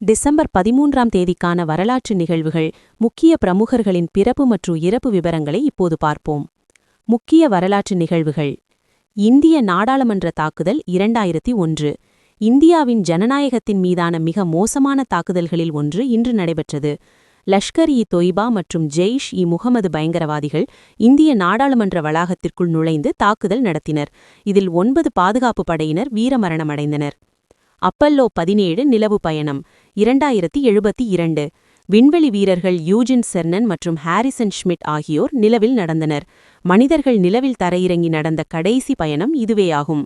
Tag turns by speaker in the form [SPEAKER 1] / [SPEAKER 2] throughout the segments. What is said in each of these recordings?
[SPEAKER 1] December 13ஆம் தேதிக்கான வரலாற்று நிகழ்வுகள், முக்கிய பிரமுகர்களின் பிறப்பு மற்றும் இறப்பு விவரங்களை இப்போது பார்ப்போம். முக்கிய வரலாற்று நிகழ்வுகள். இந்திய நாடாளுமன்ற தாக்குதல் 2001. இந்தியாவின் ஜனநாயகத்தின் மீதான மிக மோசமான தாக்குதல்களில் ஒன்று இன்று நடைபெற்றது. லஷ்கர்-இ-தொய்பா மற்றும் ஜெய்ஷ்-இ-முகமது பயங்கரவாதிகள் இந்திய நாடாளுமன்ற வளாகத்திற்குள் நுழைந்து தாக்குதல் நடத்தினர். இதில் 9 பாதுகாப்பு படையினர் வீரமரணமடைந்தனர். அப்பல்லோ 17 நிலவு பயணம் 2072. விண்வெளி வீரர்கள் யூஜின் செர்னன் மற்றும் ஹாரிசன் ஷ்மிட் ஆகியோர் நிலவில் நடந்தனர். மனிதர்கள் நிலவில் தரையிறங்கி நடந்த கடைசி பயணம் இதுவேயாகும்.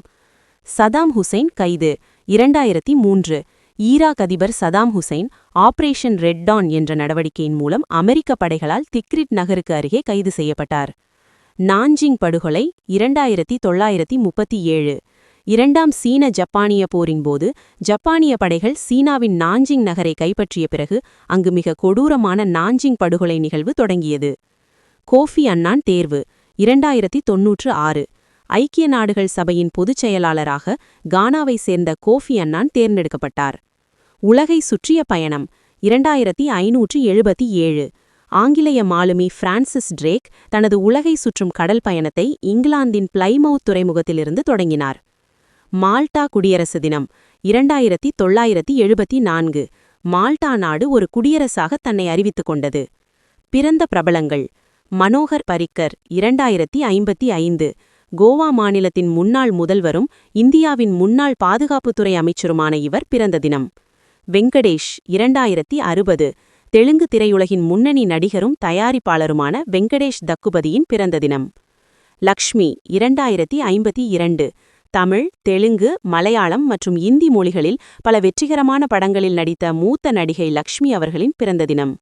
[SPEAKER 1] சதாம் ஹுசைன் கைது 2003. ஈராக் அதிபர் Saddam Hussein operation red dawn என்ற நடவடிக்கையின் மூலம் அமெரிக்க படைகளால் திக்ரிட் நகருக்கு அருகே கைது செய்யப்பட்டார். நான்ஜிங் படுகொலை 2937. இரண்டாம் சீன-ஜப்பானிய போரின் போது ஜப்பானிய படைகள் சீனாவின் நான்ஜிங் நகரை கைப்பற்றிய பிறகு அங்கு மிக கொடூரமான நான்ஜிங் படுகொலை நிகழ்வு தொடங்கியது. கோஃபி அன்னான் தேர்வு 2096. ஐக்கிய நாடுகள் சபையின் பொதுச் செயலாளராக கானாவை சேர்ந்த கோஃபி அன்னான் தேர்ந்தெடுக்கப்பட்டார். உலகை சுற்றிய பயணம் 2577. ஆங்கிலேய மாலுமி பிரான்சிஸ் டிரேக் தனது உலகை சுற்றும் கடல் பயணத்தை இங்கிலாந்தின் பிளைமவுத் துறைமுகத்திலிருந்து தொடங்கினார். மால்டா குடியரசு தினம் 2974. மால்டா நாடு ஒரு குடியரசாக தன்னை அறிவித்துக் கொண்டது. பிறந்த பிரபலங்கள். மனோகர் பரிக்கர் 2055. கோவா மாநிலத்தின் முன்னாள் முதல்வரும் இந்தியாவின் முன்னாள் பாதுகாப்புத்துறை அமைச்சருமான இவர் பிறந்த தினம். வெங்கடேஷ் 2060. தெலுங்கு திரையுலகின் முன்னணி நடிகரும் தயாரிப்பாளருமான வெங்கடேஷ் தக்குபதியின் பிறந்த தினம். லக்ஷ்மி 2052. தமிழ், தெலுங்கு, மலையாளம் மற்றும் இந்தி மொழிகளில் பல வெற்றிகரமான படங்களில் நடித்த மூத்த நடிகை லக்ஷ்மி அவர்களின் பிறந்த தினம்.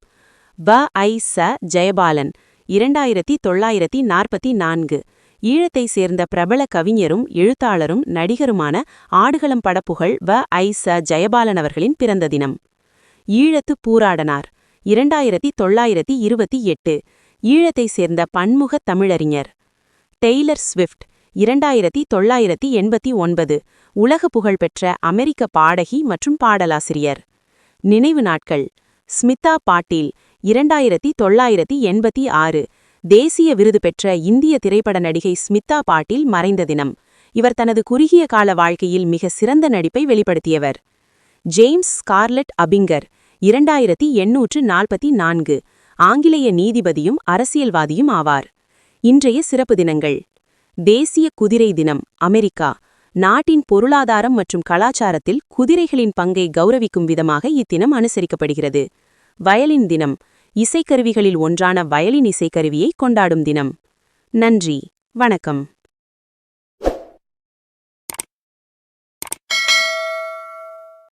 [SPEAKER 1] வ.ஐ.ச. ஜெயபாலன் 2944. ஈழத்தை சேர்ந்த பிரபல கவிஞரும் எழுத்தாளரும் நடிகருமான ஆடுகளம் படப்புகழ் வ.ஐ.ச. ஜெயபாலன் அவர்களின் பிறந்த தினம். ஈழத்து பூராடனார் 2928. ஈழத்தை சேர்ந்த பன்முக தமிழறிஞர். Taylor Swift 2989. உலக புகழ்பெற்ற அமெரிக்க பாடகி மற்றும் பாடலாசிரியர். நினைவு நாட்கள். ஸ்மிதா பாட்டீல் 2986. தேசிய விருது பெற்ற இந்திய திரைப்பட நடிகை ஸ்மிதா பாட்டீல் மறைந்த தினம். இவர் தனது குறுகிய கால வாழ்க்கையில் மிக சிறந்த நடிப்பை வெளிப்படுத்தியவர். James scarlet Abhyankar 2844. ஆங்கிலேய நீதிபதியும் அரசியல்வாதியும் ஆவார். இன்றைய சிறப்பு தினங்கள். தேசிய குதிரை தினம் அமெரிக்கா. நாட்டின் பொருளாதாரம் மற்றும் கலாச்சாரத்தில் குதிரைகளின் பங்கை கௌரவிக்கும் விதமாக இத்தினம் அனுசரிக்கப்படுகிறது. வயலின் தினம். இசைக்கருவிகளில் ஒன்றான வயலின் இசைக்கருவியை கொண்டாடும் தினம். நன்றி, வணக்கம்.